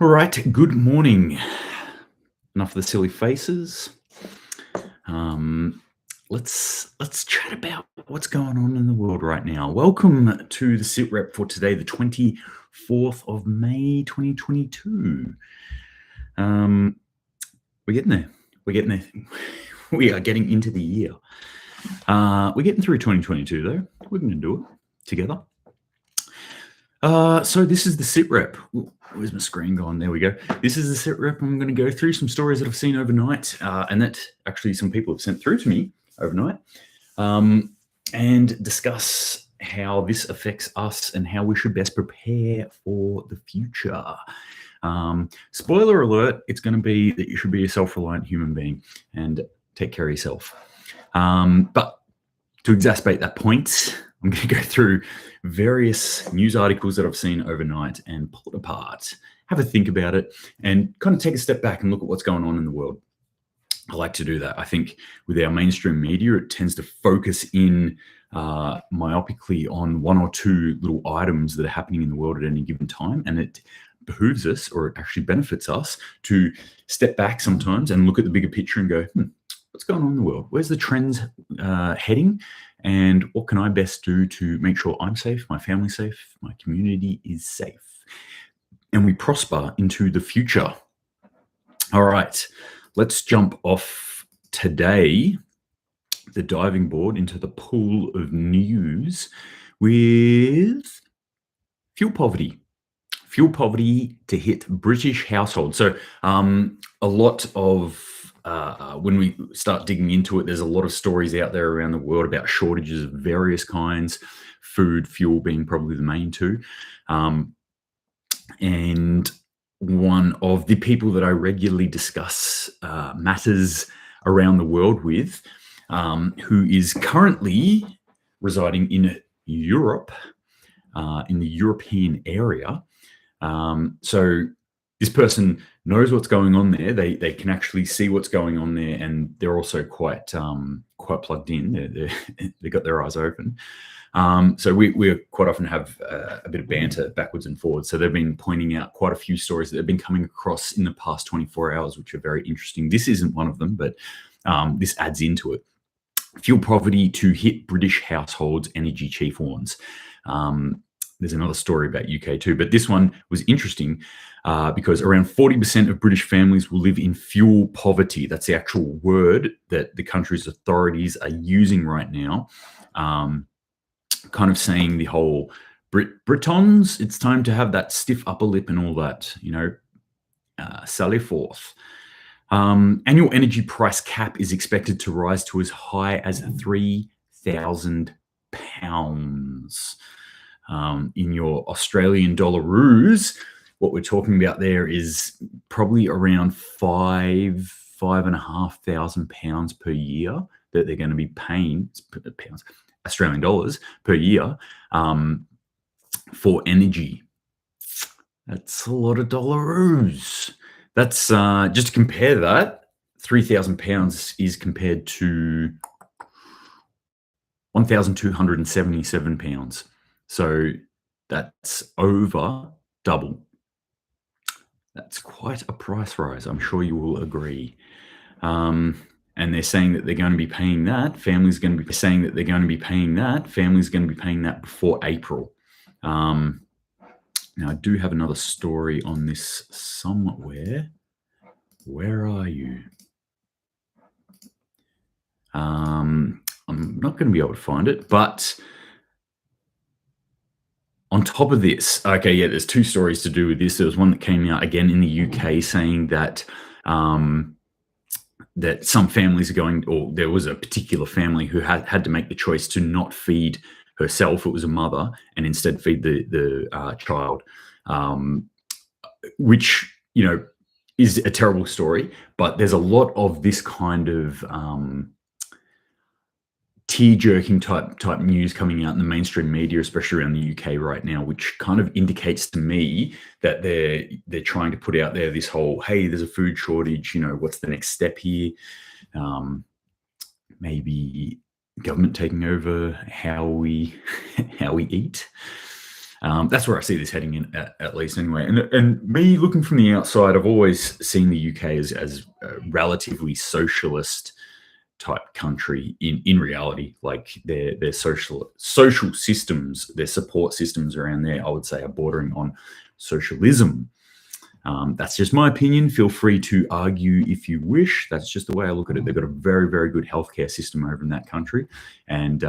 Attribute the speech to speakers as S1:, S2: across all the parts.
S1: All right, good morning. Enough of the silly faces. Um, let's chat about what's going on in the world right now. Welcome to the SitRep for today, the 24th of May, 2022. We're getting there. We're getting there. We are getting into the year. We're getting through 2022 though. We're going to do it together. So this is the SitRep. Where's my screen gone? There we go. This is the SitRep. I'm going to go through some stories that I've seen overnight, and that actually some people have sent through to me overnight, and discuss how this affects us and how we should best prepare for the future. Spoiler alert, it's going to be that you should be a self-reliant human being and take care of yourself. But to exacerbate that point, I'm going to go through various news articles that I've seen overnight and pull it apart, have a think about it, and kind of take a step back and look at what's going on in the world. I like to do that. I think with our mainstream media, it tends to focus in myopically on one or two little items that are happening in the world at any given time, and it behooves us, or it actually benefits us, to step back sometimes and look at the bigger picture and go, what's going on in the world? Where's the trends heading? And what can I best do to make sure I'm safe, my family's safe, my community is safe, and we prosper into the future? All right, let's jump off today, the diving board, into the pool of news with fuel poverty. Fuel poverty to hit British households. So a lot of when we start digging into it, there's a lot of stories out there around the world about shortages of various kinds, food, fuel being probably the main two. And one of the people that I regularly discuss matters around the world with, who is currently residing in Europe, in the European area. So this person knows what's going on there. They can actually see what's going on there, and they're also quite plugged in. They've got their eyes open. So we quite often have a bit of banter backwards and forwards. So they've been pointing out quite a few stories that they've been coming across in the past 24 hours, which are very interesting. This isn't one of them, but this adds into it. Fuel poverty to hit British households, energy chief warns. There's another story about UK too, but this one was interesting because around 40% of British families will live in fuel poverty. That's the actual word that the country's authorities are using right now, kind of saying the whole Britons, it's time to have that stiff upper lip and all that, sally forth. Annual energy price cap is expected to rise to as high as £3,000. In your Australian dollaroos, what we're talking about there is probably around £5,500 per year that they're going to be paying, pounds, Australian dollars per year, for energy. That's a lot of dollaroos. That's just to compare that, £3,000 is compared to £1,277. So that's over double. That's quite a price rise. I'm sure you will agree. And they're saying that they're going to be paying that. Families going to be saying that they're going to be paying that. Families going to be paying that before April. Now I do have another story on this somewhere. Where are you? I'm not going to be able to find it, but on top of this, okay, yeah, there's two stories to do with this. There was one that came out again in the UK saying that that some families are going, or there was a particular family who had to make the choice to not feed herself. It was a mother, and instead feed the child, which is a terrible story. But there's a lot of this kind of tear-jerking type news coming out in the mainstream media, especially around the UK right now, which kind of indicates to me that they're trying to put out there this whole, hey, there's a food shortage, what's the next step here? Maybe government taking over how we eat. That's where I see this heading in, at least anyway. And me looking from the outside, I've always seen the UK as a relatively socialist type country in reality. Like their social systems, their support systems around there, I would say, are bordering on socialism. That's just my opinion. Feel free to argue if you wish. That's just the way I look at it. They've got a very, very good healthcare system over in that country, and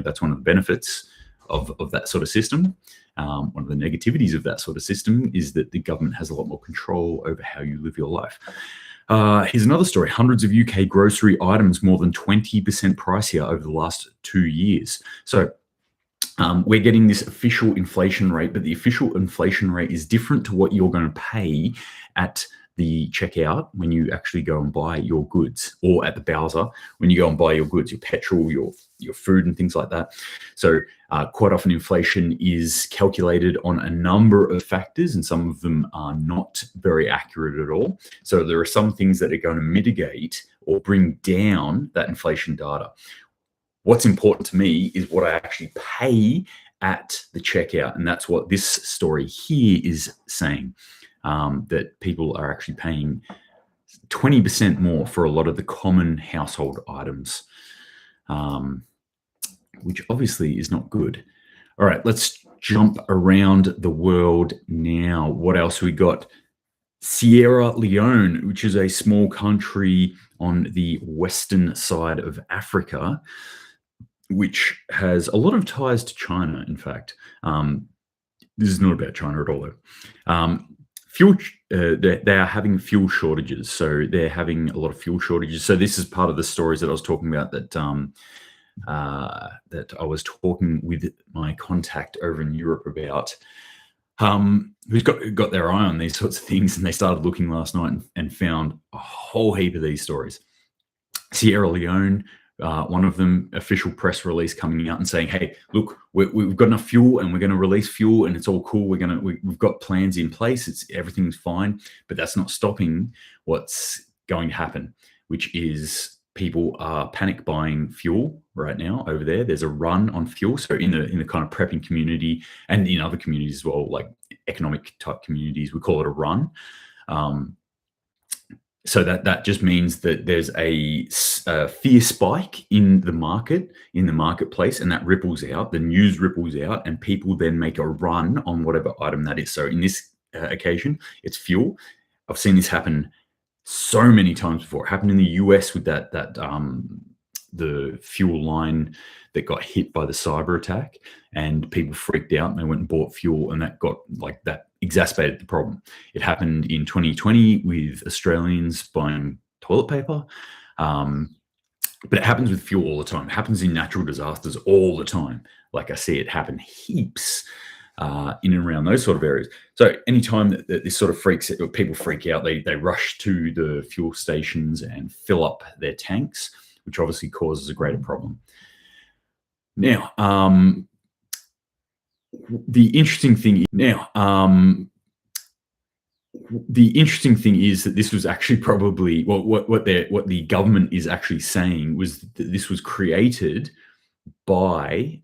S1: that's one of the benefits of that sort of system. One of the negativities of that sort of system is that the government has a lot more control over how you live your life. Here's another story. Hundreds of UK grocery items more than 20% pricier over the last 2 years. So we're getting this official inflation rate, but the official inflation rate is different to what you're going to pay at the checkout when you actually go and buy your goods, or at the Bowser when you go and buy your goods, your petrol, your food and things like that. So quite often inflation is calculated on a number of factors, and some of them are not very accurate at all. So there are some things that are going to mitigate or bring down that inflation data. What's important to me is what I actually pay at the checkout, and that's what this story here is saying, that people are actually paying 20% more for a lot of the common household items, which obviously is not good. All right, let's jump around the world now. What else we got? Sierra Leone, which is a small country on the western side of Africa, which has a lot of ties to China, in fact. This is not about China at all, though. They are having fuel shortages. So they're having a lot of fuel shortages. So this is part of the stories that I was talking about, that that I was talking with my contact over in Europe about, who's got their eye on these sorts of things. And they started looking last night and found a whole heap of these stories. Sierra Leone, one of them, official press release coming out and saying, hey, look, we've got enough fuel and we're going to release fuel and it's all cool. We've got plans in place. Everything's fine, but that's not stopping what's going to happen, which is people are panic buying fuel right now over there. There's a run on fuel. So in the kind of prepping community and in other communities as well, like economic type communities, we call it a run. So that just means that there's a fear spike in the marketplace, and that ripples out. The news ripples out, and people then make a run on whatever item that is. So in this occasion, it's fuel. I've seen this happen so many times before. It happened in the US with the fuel line that got hit by the cyber attack, and people freaked out and they went and bought fuel, and that exacerbated the problem. It happened in 2020 with Australians buying toilet paper, but it happens with fuel all the time. It happens in natural disasters all the time. Like I see it happen heaps in and around those sort of areas. So anytime that this sort of people freak out, they rush to the fuel stations and fill up their tanks, which obviously causes a greater problem. Now, the interesting thing is that this was actually probably what the government is actually saying was that this was created by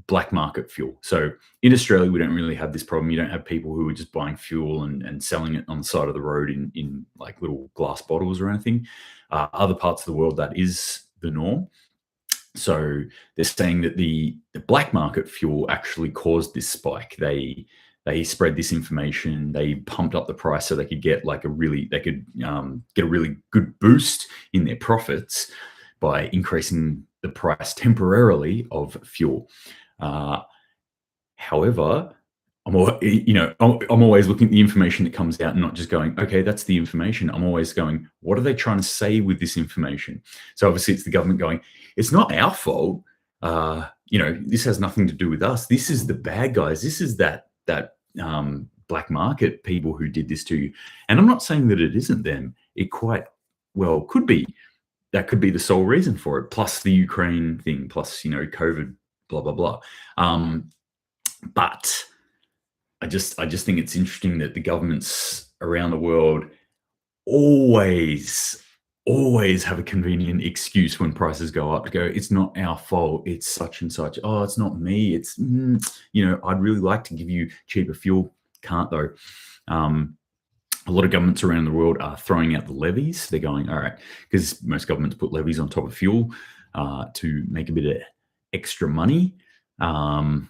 S1: black market fuel. So in Australia, we don't really have this problem. You don't have people who are just buying fuel and selling it on the side of the road in like little glass bottles or anything. Other parts of the world, that is the norm. So they're saying that the black market fuel actually caused this spike. They spread this information. They pumped up the price so they could get get a really good boost in their profits by increasing the price temporarily of fuel. However, I'm always looking at the information that comes out and not just going, okay, that's the information. I'm always going, what are they trying to say with this information? So obviously it's the government going, it's not our fault. This has nothing to do with us. This is the bad guys. This is that black market people who did this to you. And I'm not saying that it isn't them. It quite well could be. That could be the sole reason for it, plus the Ukraine thing, plus, COVID, blah, blah, blah. But I just think it's interesting that the governments around the world always always have a convenient excuse when prices go up to go, it's not our fault, it's such and such. Oh, it's not me. It's, I'd really like to give you cheaper fuel. Can't though. A lot of governments around the world are throwing out the levies. They're going, all right, because most governments put levies on top of fuel to make a bit of extra money and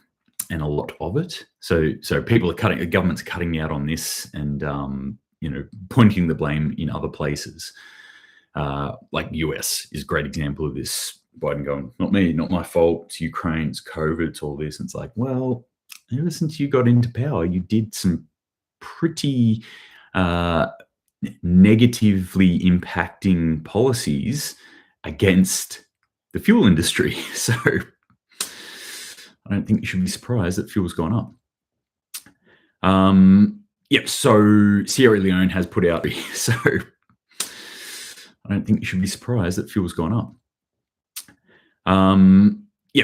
S1: a lot of it. So people are cutting, the government's cutting me out on this and, pointing the blame in other places. Like the US is a great example of this. Biden going, not me, not my fault. It's Ukraine, it's COVID, it's all this. And it's like, well, ever since you got into power, you did some pretty negatively impacting policies against the fuel industry. So I don't think you should be surprised that fuel's gone up. So Sierra Leone has put out, so I don't think you should be surprised that fuel's gone up.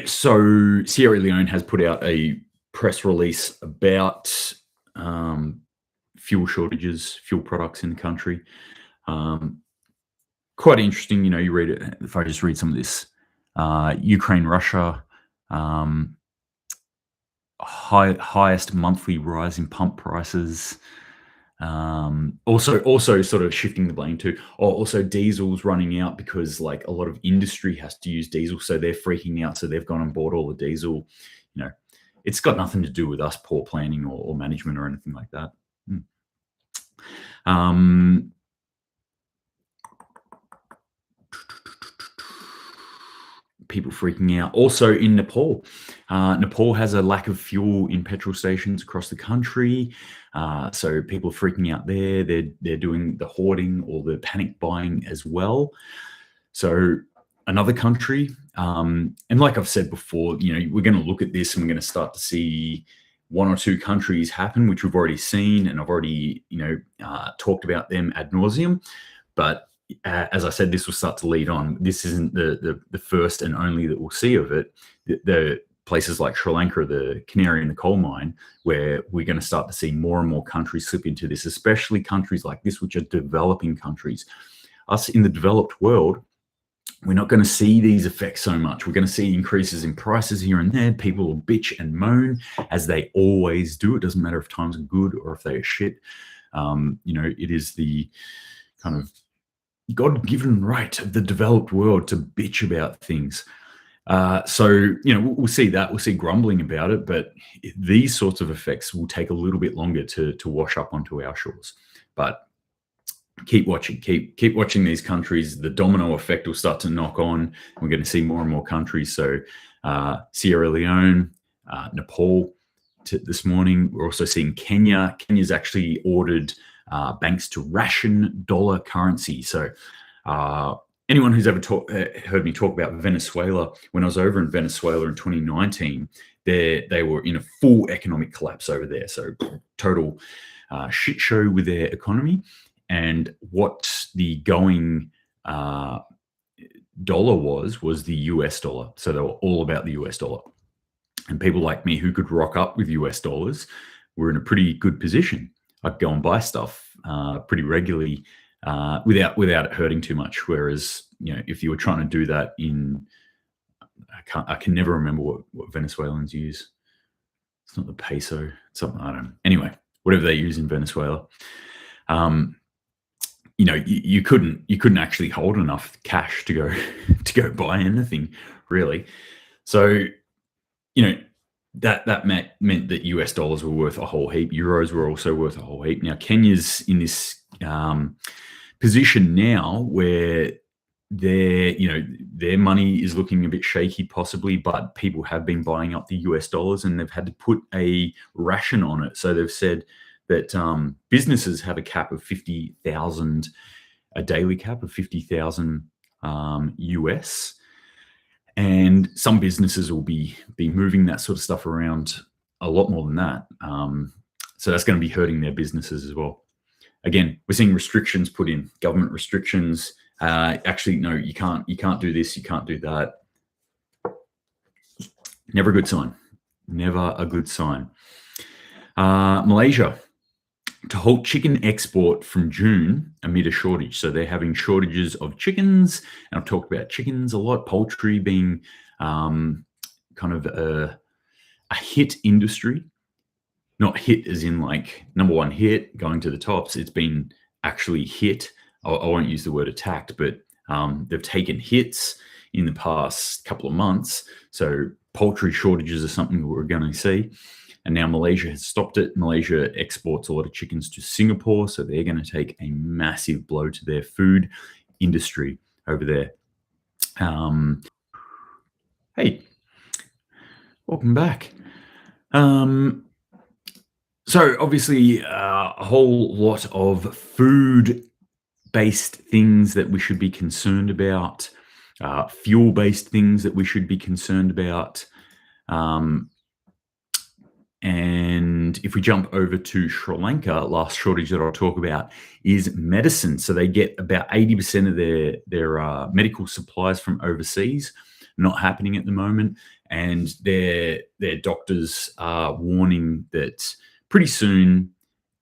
S1: So Sierra Leone has put out a press release about fuel shortages, fuel products in the country. Quite interesting, you read it. If I just read some of this, Ukraine, Russia, highest monthly rise in pump prices. Also sort of shifting the blame to, also diesel's running out because like a lot of industry has to use diesel, so they're freaking out, so they've gone and bought all the diesel. It's got nothing to do with us, poor planning or management or anything like that. People freaking out. Also in Nepal, Nepal has a lack of fuel in petrol stations across the country. So people are freaking out there. They're doing the hoarding or the panic buying as well. So another country, and like I've said before, we're going to look at this and we're going to start to see one or two countries happen, which we've already seen, and I've already, talked about them ad nauseum. But as I said, this will start to lead on. This isn't the first and only that we'll see of it. The places like Sri Lanka, the canary in the coal mine, where we're going to start to see more and more countries slip into this, especially countries like this, which are developing countries. Us in the developed world, we're not going to see these effects so much. We're going to see increases in prices here and there. People will bitch and moan, as they always do. It doesn't matter if times are good or if they are shit. It is the kind of God-given right of the developed world to bitch about things. We'll see that. We'll see grumbling about it, but these sorts of effects will take a little bit longer to wash up onto our shores. But keep watching, keep watching these countries. The domino effect will start to knock on. We're going to see more and more countries. So Sierra Leone, Nepal this morning. We're also seeing Kenya. Kenya's actually ordered banks to ration dollar currency. So anyone who's ever heard me talk about Venezuela, when I was over in Venezuela in 2019, they were in a full economic collapse over there. So total shit show with their economy. And what the going dollar was the US dollar. So they were all about the US dollar. And people like me who could rock up with US dollars were in a pretty good position. I'd go and buy stuff pretty regularly without it hurting too much. Whereas, if you were trying to do that I can never remember what Venezuelans use. It's not the peso. It's something, I don't know. Anyway, whatever they use in Venezuela. You couldn't actually hold enough cash to go buy anything really. So, that meant that US dollars were worth a whole heap. Euros were also worth a whole heap. Now Kenya's in this position now where their money is looking a bit shaky possibly, but people have been buying up the US dollars and they've had to put a ration on it. So they've said that businesses have a cap of 50,000, a daily cap of 50,000 US. And some businesses will be moving that sort of stuff around a lot more than that. So that's going to be hurting their businesses as well. Again, we're seeing restrictions put in, government restrictions. Actually, no, you can't do this, you can't do that. Never a good sign. Never a good sign. Malaysia. to halt chicken export from June amid a shortage. So they're having shortages of chickens, and I've talked about chickens a lot, poultry being kind of a hit industry. Not hit as in like number one hit going to the tops. It's been actually hit. I won't use the word attacked, but they've taken hits in the past couple of months. So poultry shortages are something we're going to see. And now Malaysia has stopped it. Malaysia exports a lot of chickens to Singapore, so they're going to take a massive blow to their food industry over there. Hey, welcome back. So obviously a whole lot of food-based things that we should be concerned about, fuel-based things that we should be concerned about. And if we jump over to Sri Lanka, last shortage that I'll talk about is medicine. So they get about 80% of their medical supplies from overseas. Not happening at the moment, and their doctors are warning that pretty soon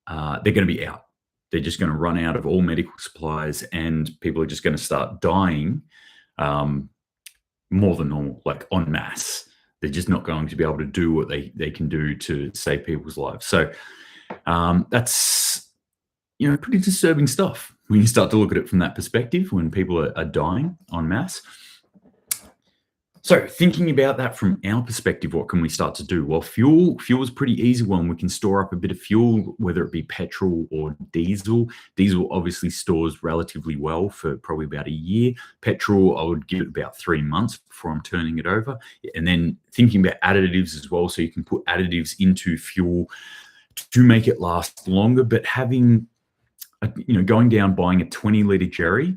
S1: they're going to be out. They're just going to run out of all medical supplies, and people are just going to start dying more than normal, like en masse. They're just not going to be able to do what they can do to save people's lives. So that's pretty disturbing stuff when you start to look at it from that perspective, when people are dying en masse. So thinking about that from our perspective, what can we start to do? Well, fuel is a pretty easy one. We can store up a bit of fuel, whether it be petrol or diesel. Diesel obviously stores relatively well for probably about a year. Petrol, I would give it about 3 months before I'm turning it over. And then thinking about additives as well. So you can put additives into fuel to make it last longer, but having, going down, buying a 20-litre jerry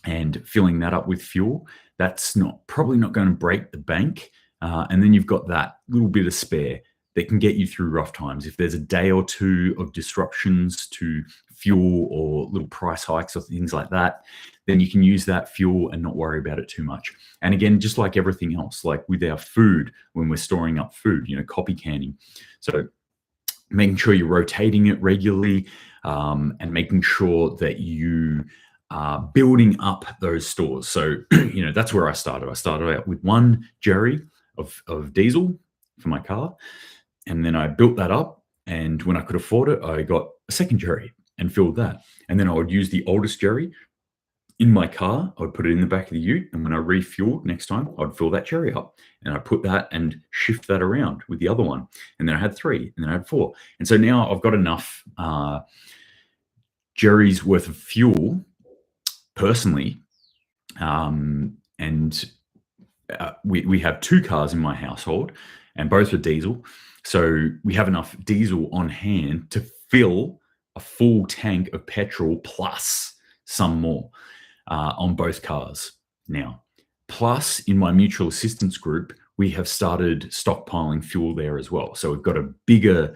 S1: and filling that up with fuel, that's probably not going to break the bank. And then you've got that little bit of spare that can get you through rough times. If there's a day or two of disruptions to fuel or little price hikes or things like that, then you can use that fuel and not worry about it too much. And again, just like everything else, like with our food, when we're storing up food, copy canning. So making sure you're rotating it regularly, and making sure that you building up those stores. So, that's where I started. I started out with one jerry of diesel for my car. And then I built that up. And when I could afford it, I got a second jerry and filled that. And then I would use the oldest jerry in my car. I would put it in the back of the ute. And when I refueled next time, I'd fill that jerry up. And I put that and shift that around with the other one. And then I had 3, and then I had 4. And so now I've got enough jerry's worth of fuel personally, and we have 2 cars in my household, and both are diesel. So we have enough diesel on hand to fill a full tank of petrol plus some more on both cars now. Plus, in my mutual assistance group, we have started stockpiling fuel there as well. So we've got a bigger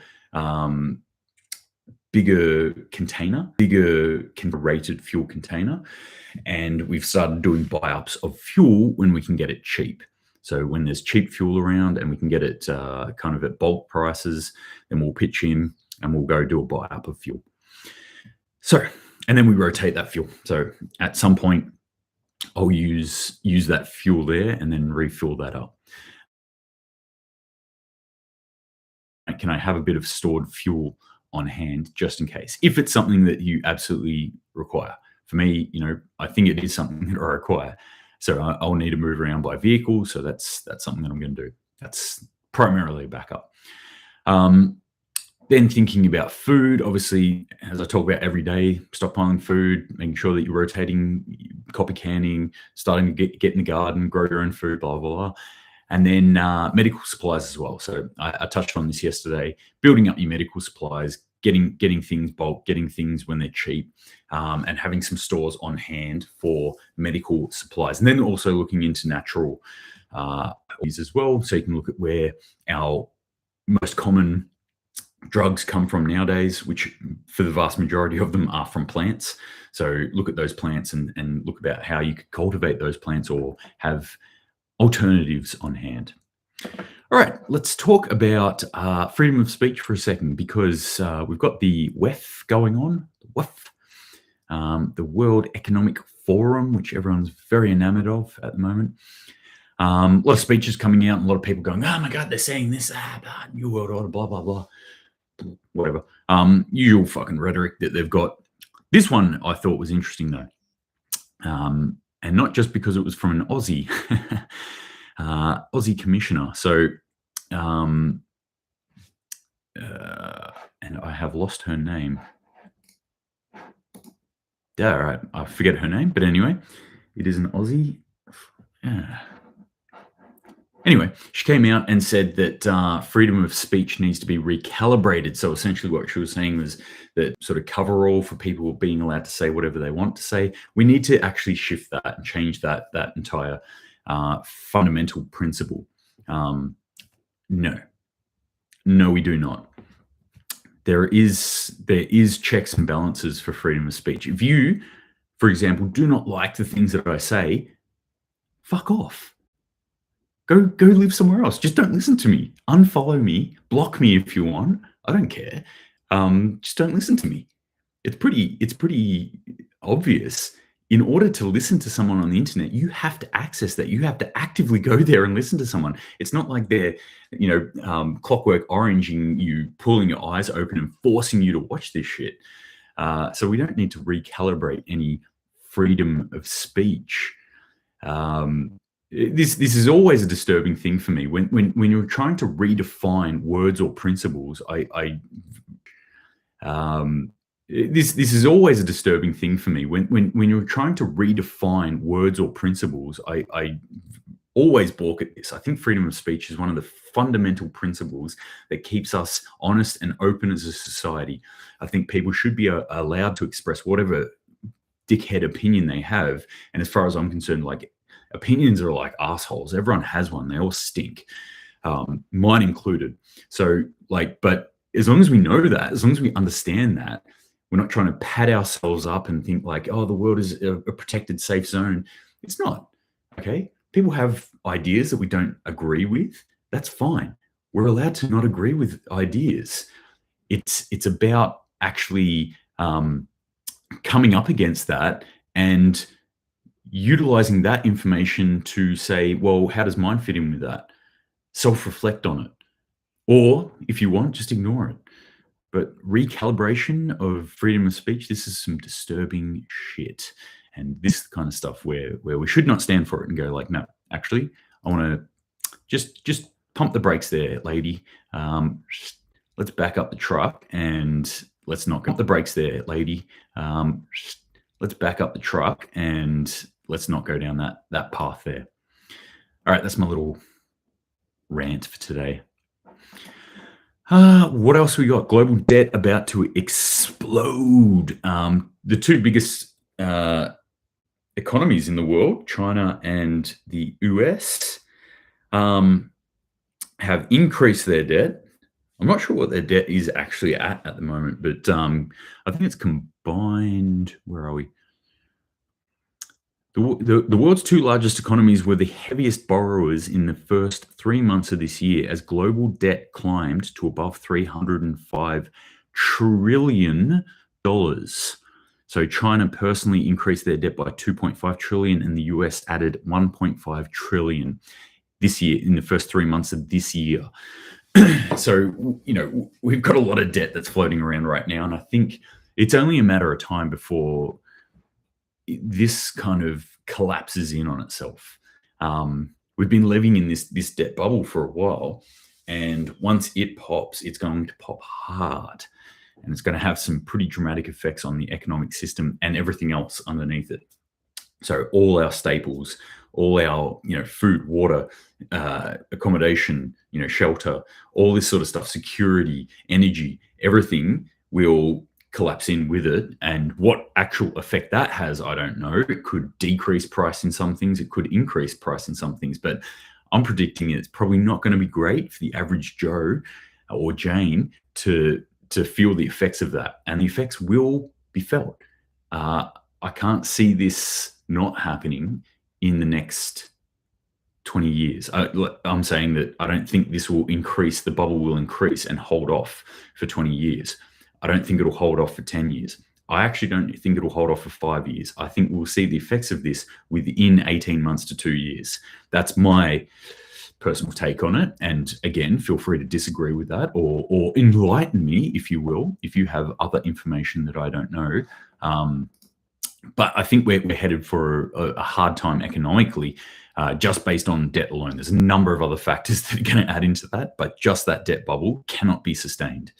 S1: container, rated fuel container. And we've started doing buy-ups of fuel when we can get it cheap. So when there's cheap fuel around and we can get it kind of at bulk prices, then we'll pitch in and we'll go do a buy-up of fuel. So, and then we rotate that fuel. So at some point, I'll use that fuel there and then refill that up. Can I have a bit of stored fuel on hand just in case, if it's something that you absolutely require? For me, I think it is something that I require. So I'll need to move around by vehicle. So that's something that I'm going to do. That's primarily a backup. Then thinking about food, obviously, as I talk about every day, stockpiling food, making sure that you're rotating, copy canning, starting to get in the garden, grow your own food, blah, blah, blah. And then medical supplies as well. So I touched on this yesterday, building up your medical supplies, getting things bulk, getting things when they're cheap, and having some stores on hand for medical supplies. And then also looking into natural as well. So you can look at where our most common drugs come from nowadays, which for the vast majority of them are from plants. So look at those plants and look about how you could cultivate those plants or have alternatives on hand. All right, let's talk about freedom of speech for a second because we've got the WEF going on, the World Economic Forum, which everyone's very enamored of at the moment. A lot of speeches coming out and a lot of people going, oh my God, they're saying this, New World Order, blah, blah, blah, whatever. Usual fucking rhetoric that they've got. This one I thought was interesting though. And not just because it was from an Aussie, Aussie commissioner. So, and I have lost her name. Yeah, all right, I forget her name, but anyway, it is an Aussie. Anyway, she came out and said that freedom of speech needs to be recalibrated. So essentially what she was saying was that sort of coverall for people being allowed to say whatever they want to say. We need to actually shift that and change that entire fundamental principle. No, we do not. There is checks and balances for freedom of speech. If you, for example, do not like the things that I say, fuck off. Go live somewhere else. Just don't listen to me. Unfollow me. Block me if you want. I don't care. Just don't listen to me. It's pretty obvious. In order to listen to someone on the internet, you have to access that. You have to actively go there and listen to someone. It's not like they're, clockwork oranging you, pulling your eyes open and forcing you to watch this shit. So we don't need to recalibrate any freedom of speech. This is always a disturbing thing for me when you're trying to redefine words or principles. This is always a disturbing thing for me when you're trying to redefine words or principles. I always balk at this. I think freedom of speech is one of the fundamental principles that keeps us honest and open as a society. I think people should be allowed to express whatever dickhead opinion they have. And as far as I'm concerned, like, opinions are like assholes. Everyone has one. They all stink, mine included. So, but as long as we know that, as long as we understand that, we're not trying to pat ourselves up and think like, oh, the world is a protected, safe zone. It's not. Okay. People have ideas that we don't agree with. That's fine. We're allowed to not agree with ideas. It's about actually coming up against that and utilizing that information to say, well, how does mine fit in with that? Self-reflect on it. Or if you want, just ignore it. But recalibration of freedom of speech, this is some disturbing shit. And this is the kind of stuff where we should not stand for it and go like, no, actually, I want to just pump the brakes there, lady. Let's back up the truck and let's not pump the brakes there, lady. Let's back up the truck and let's not go down that path there. All right, that's my little rant for today. What else we got? Global debt about to explode. The two biggest economies in the world, China and the US, have increased their debt. I'm not sure what their debt is actually at the moment, but I think it's combined. Where are we? The world's two largest economies were the heaviest borrowers in the first 3 months of this year as global debt climbed to above $305 trillion. So China personally increased their debt by $2.5 trillion and the US added $1.5 trillion this year in the first 3 months of this year. So, we've got a lot of debt that's floating around right now. And I think it's only a matter of time before this kind of collapses in on itself. We've been living in this debt bubble for a while. And once it pops, it's going to pop hard. And it's going to have some pretty dramatic effects on the economic system and everything else underneath it. So all our staples, all our, food, water, accommodation, shelter, all this sort of stuff, security, energy, everything will collapse in with it. And what actual effect that has, I don't know. It could decrease price in some things. It could increase price in some things. But I'm predicting it's probably not going to be great for the average Joe or Jane to feel the effects of that. And the effects will be felt. I can't see this not happening in the next 20 years. I'm saying that I don't think this will increase, the bubble will increase and hold off for 20 years. I don't think it'll hold off for 10 years. I actually don't think it'll hold off for 5 years. I think we'll see the effects of this within 18 months to 2 years. That's my personal take on it. And again, feel free to disagree with that or enlighten me, if you will, if you have other information that I don't know. But I think we're headed for a hard time economically, just based on debt alone. There's a number of other factors that are going to add into that, but just that debt bubble cannot be sustained.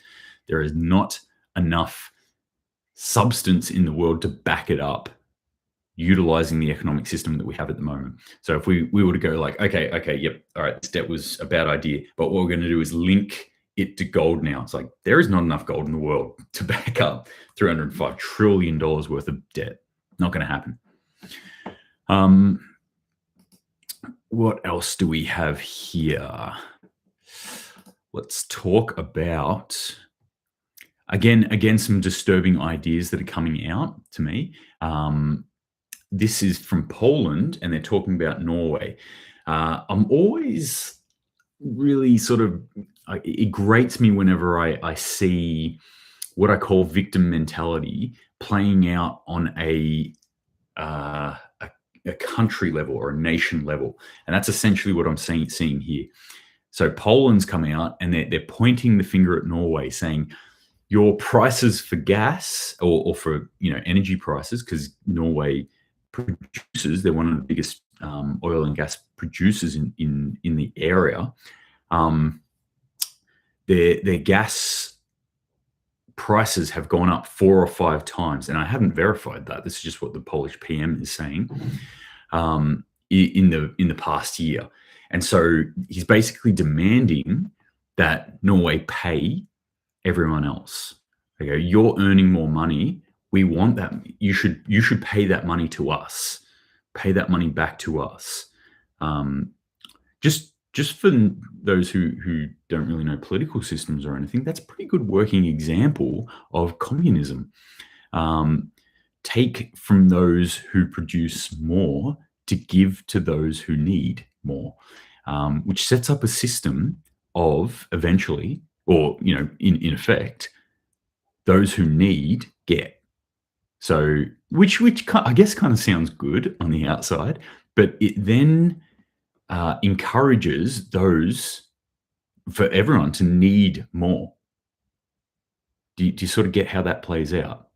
S1: There is not enough substance in the world to back it up, utilizing the economic system that we have at the moment. So if we were to go like, okay, yep, all right, this debt was a bad idea, but what we're going to do is link it to gold now. It's like, there is not enough gold in the world to back up $305 trillion worth of debt. Not going to happen. What else do we have here? Let's talk about, again, some disturbing ideas that are coming out to me. This is from Poland, and they're talking about Norway. I'm always really sort of, it grates me whenever I see what I call victim mentality playing out on a country level or a nation level. And that's essentially what I'm seeing here. So Poland's come out and they're pointing the finger at Norway, saying your prices for gas or for energy prices, because Norway produces, they're one of the biggest oil and gas producers in the area. Their gas prices have gone up 4 or 5 times, and I haven't verified that. This is just what the Polish PM is saying in the past year. And so he's basically demanding that Norway pay everyone else. Okay, you're earning more money. We want that. You should pay that money to us. Pay that money back to us. Just for those who don't really know political systems or anything, that's a pretty good working example of communism. Take from those who produce more to give to those who need more, which sets up a system of eventually, or in effect, those who need get. So which I guess kind of sounds good on the outside, but it then encourages for everyone to need more. Do you sort of get how that plays out?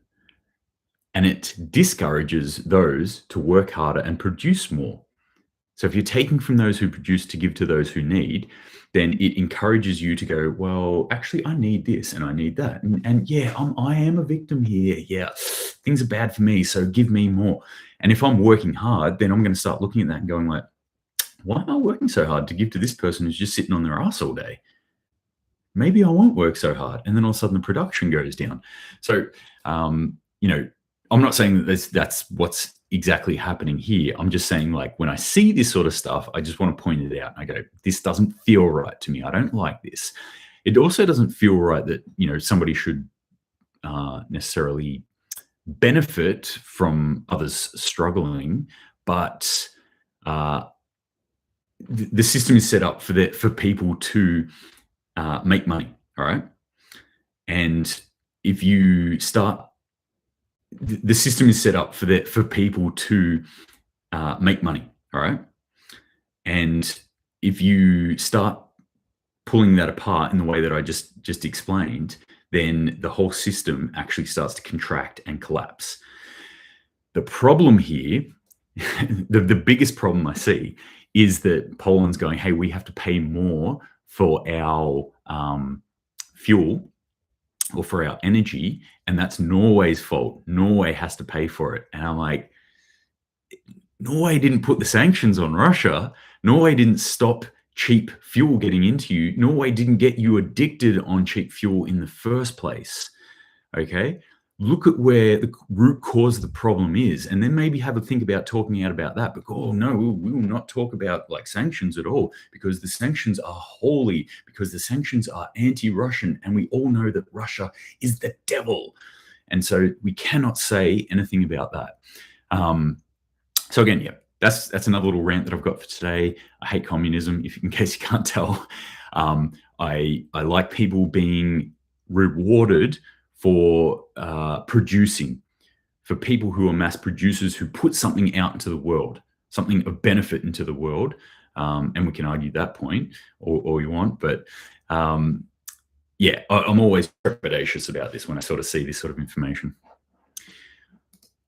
S1: And it discourages those to work harder and produce more. So if you're taking from those who produce to give to those who need, then it encourages you to go, well, actually, I need this and I need that. And yeah, I am a victim here. Yeah, things are bad for me, so give me more. And if I'm working hard, then I'm going to start looking at that and going like, why am I working so hard to give to this person who's just sitting on their ass all day? Maybe I won't work so hard. And then all of a sudden the production goes down. So, I'm not saying that that's what's exactly happening here. I'm just saying, like, when I see this sort of stuff, I just want to point it out. I go, this doesn't feel right to me. I don't like this. It also doesn't feel right that, somebody should necessarily benefit from others struggling, but the system is set up for people to make money, all right? And if you start, the system is set up for people to make money, all right? And if you start pulling that apart in the way that I just explained, then the whole system actually starts to contract and collapse. The problem here, the biggest problem I see, is that Poland's going, hey, we have to pay more for our fuel or for our energy, and that's Norway's fault. Norway has to pay for it. And I'm like, Norway didn't put the sanctions on Russia. Norway didn't stop cheap fuel getting into you. Norway didn't get you addicted on cheap fuel in the first place. Okay? Look at where the root cause of the problem is, and then maybe have a think about talking out about that. But oh no, we will not talk about like sanctions at all, because the sanctions are holy, because the sanctions are anti-Russian, and we all know that Russia is the devil, and so we cannot say anything about that. So again, yeah, that's another little rant that I've got for today. I hate communism, in case you can't tell. I like people being rewarded for producing, for people who are mass producers who put something out into the world, something of benefit into the world. And we can argue that point all you want, but yeah, I'm always trepidatious about this when I sort of see this sort of information.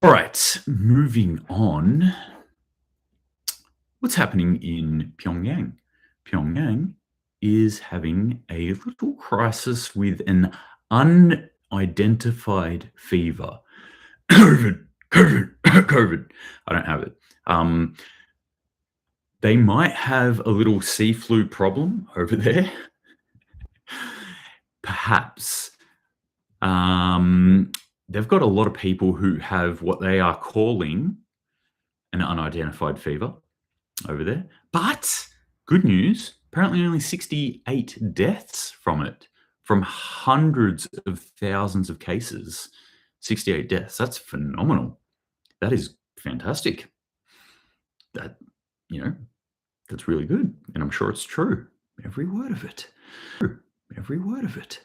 S1: All right, moving on. What's happening in Pyongyang? Pyongyang is having a little crisis with an unidentified fever. COVID. I don't have it. They might have a little sea flu problem over there. Perhaps. They've got a lot of people who have what they are calling an unidentified fever over there. But good news, apparently only 68 deaths from it, from hundreds of thousands of cases. 68 deaths. That's phenomenal. That is fantastic. That, that's really good. And I'm sure it's true. Every word of it. Every word of it.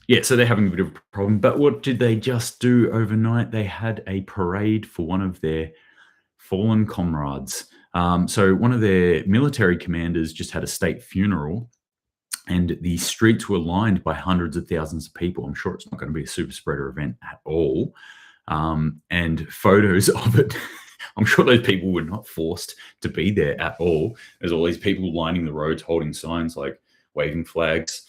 S1: Yeah, so they're having a bit of a problem. But what did they just do overnight? They had a parade for one of their fallen comrades. So one of their military commanders just had a state funeral, and the streets were lined by hundreds of thousands of people. I'm sure it's not going to be a super spreader event at all. And photos of it, I'm sure those people were not forced to be there at all. There's all these people lining the roads, holding signs, like waving flags.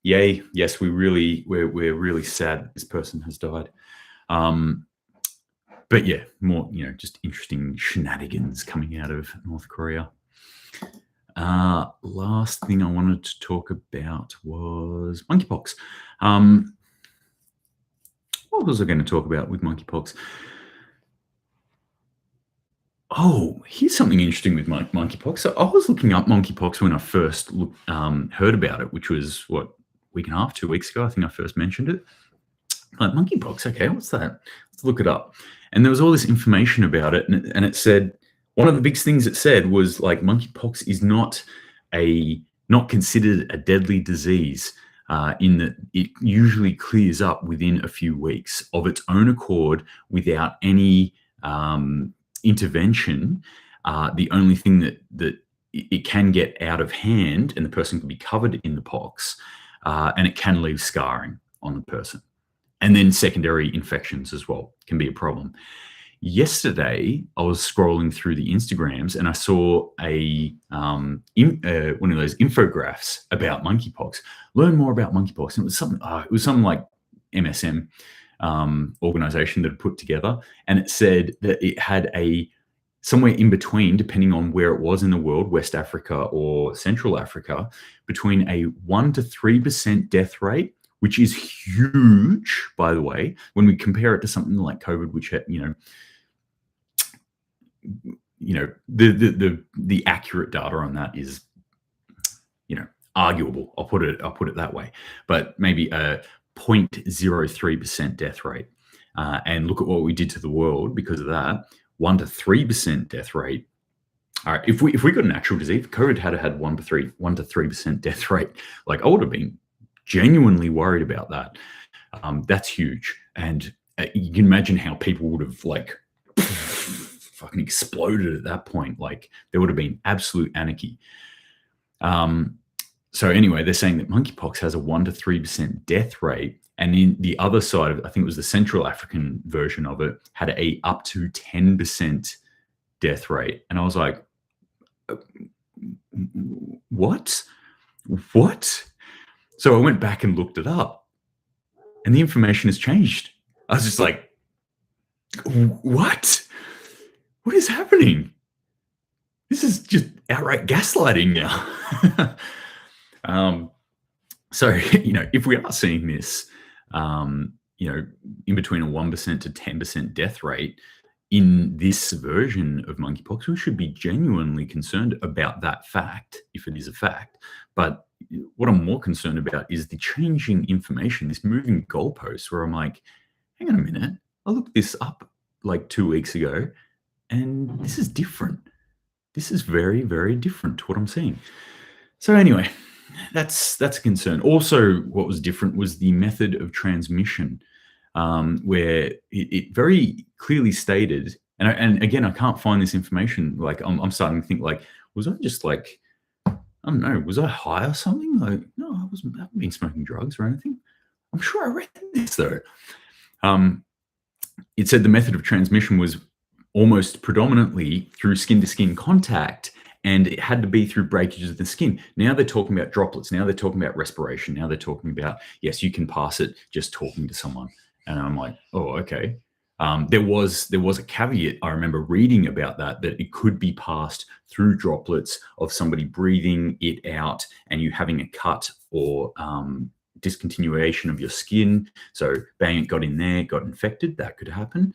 S1: Yay, yes, we're really sad this person has died. But yeah, more, just interesting shenanigans coming out of North Korea. Last thing I wanted to talk about was monkeypox. What was I going to talk about with monkeypox? Oh, here's something interesting with monkeypox. So I was looking up monkeypox when I first heard about it, which was, week and a half, 2 weeks ago, I think I first mentioned it. Like, monkeypox, okay, what's that? Let's look it up. And there was all this information about it, and it said, one of the big things it said was, like, monkeypox is not considered a deadly disease, in that it usually clears up within a few weeks of its own accord without any intervention. The only thing that it can get out of hand, and the person can be covered in the pox, and it can leave scarring on the person. And then secondary infections as well can be a problem. Yesterday, I was scrolling through the Instagrams and I saw one of those infographics about monkeypox. Learn more about monkeypox. And it was some like MSM organization that had put together, and it said that it had somewhere in between, depending on where it was in the world, West Africa or Central Africa, between a 1% to 3% death rate, which is huge, by the way, when we compare it to something like COVID, which had, the accurate data on that is, arguable. I'll put it that way. But maybe a 0.03% death rate, and look at what we did to the world because of that. 1% to 3% death rate. All right, if we got an actual disease, if COVID had 1% to 3% death rate, like, I would have been genuinely worried about that. That's huge, and you can imagine how people would have fucking exploded at that point. Like, there would have been absolute anarchy. So anyway, they're saying that monkeypox has a 1% to 3% death rate. And in the other side of it, I think it was the Central African version of it, had a up to 10% death rate. And I was like, what? So I went back and looked it up, and the information has changed. I was just like, what? What is happening? This is just outright gaslighting now. So, if we are seeing this, in between a 1% to 10% death rate in this version of monkeypox, we should be genuinely concerned about that fact, if it is a fact. But what I'm more concerned about is the changing information, this moving goalposts, where I'm like, hang on a minute, I looked this up like 2 weeks ago, And this is different. This is very, very different to what I'm seeing. So anyway, that's a concern. Also, what was different was the method of transmission, where it very clearly stated, and again, I can't find this information. Like, I'm starting to think, like, was I just like, I don't know, was I high or something? Like, no, I haven't been smoking drugs or anything. I'm sure I read this though. It said the method of transmission was almost predominantly through skin-to-skin contact, and it had to be through breakage of the skin. Now they're talking about droplets. Now they're talking about respiration. Now they're talking about, yes, you can pass it just talking to someone. And I'm like, oh, okay. There was a caveat, I remember reading about that it could be passed through droplets of somebody breathing it out and you having a cut or discontinuation of your skin. So bang, it got in there, got infected. That could happen.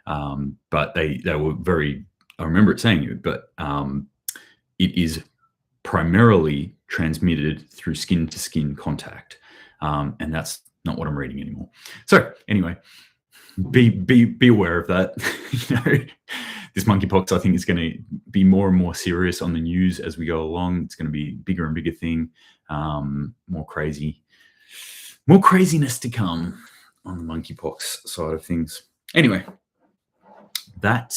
S1: But they were very, I remember it saying it, but it is primarily transmitted through skin-to-skin contact. And that's not what I'm reading anymore. So anyway, be aware of that. This monkeypox, I think, is going to be more and more serious on the news as we go along. It's going to be bigger and bigger thing, more craziness to come on the monkeypox side of things. Anyway, that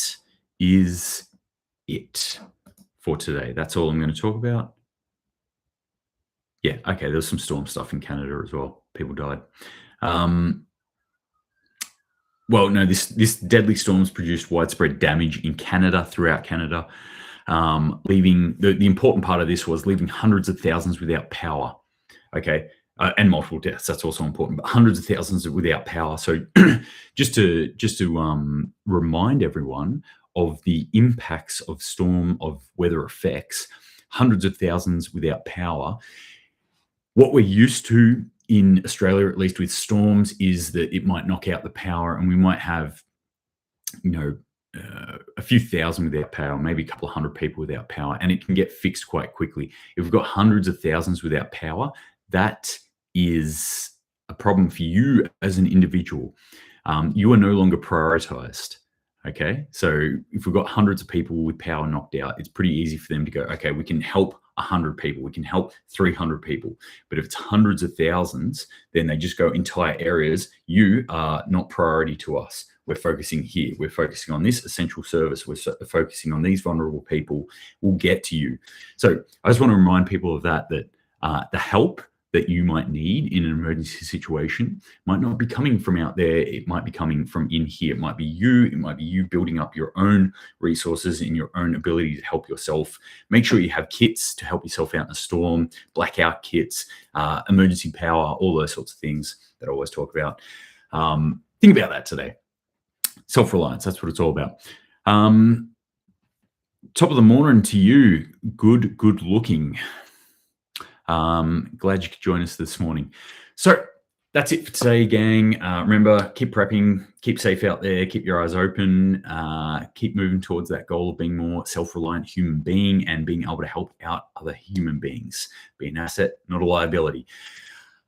S1: is it for today. That's all I'm going to talk about. Yeah, okay, there's some storm stuff in Canada as well. People died. Well, no, this deadly storms produced widespread damage in Canada, throughout Canada, leaving the important part of this was leaving hundreds of thousands without power. Okay, and multiple deaths. That's also important, but hundreds of thousands without power. So, just to remind everyone of the impacts of weather effects, hundreds of thousands without power. What we're used to in Australia, at least with storms, is that it might knock out the power and we might have, a few thousand without power, maybe a couple of hundred people without power, and it can get fixed quite quickly. If we've got hundreds of thousands without power, that is a problem for you as an individual. You are no longer prioritized. Okay, so if we've got hundreds of people with power knocked out, it's pretty easy for them to go, okay, we can help 100 people, we can help 300 people. But if it's hundreds of thousands, then they just go entire areas. You are not priority to us. We're focusing here. We're focusing on this essential service. We're focusing on these vulnerable people. We'll get to you. So I just want to remind people of that the help that you might need in an emergency situation might not be coming from out there. It might be coming from in here. It might be you building up your own resources and your own ability to help yourself. Make sure you have kits to help yourself out in a storm, blackout kits, emergency power, all those sorts of things that I always talk about. Think about that today. Self-reliance, that's what it's all about. Top of the morning to you. Good looking. Glad you could join us this morning. So that's it for today, gang. Remember, keep prepping, keep safe out there, keep your eyes open, keep moving towards that goal of being more self-reliant human being and being able to help out other human beings. Be an asset, not a liability.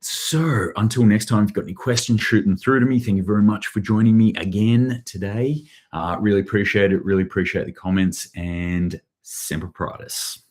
S1: So until next time, if you've got any questions, shoot them through to me. Thank you very much for joining me again today. Really appreciate it. Really appreciate the comments, and Semper Paratus.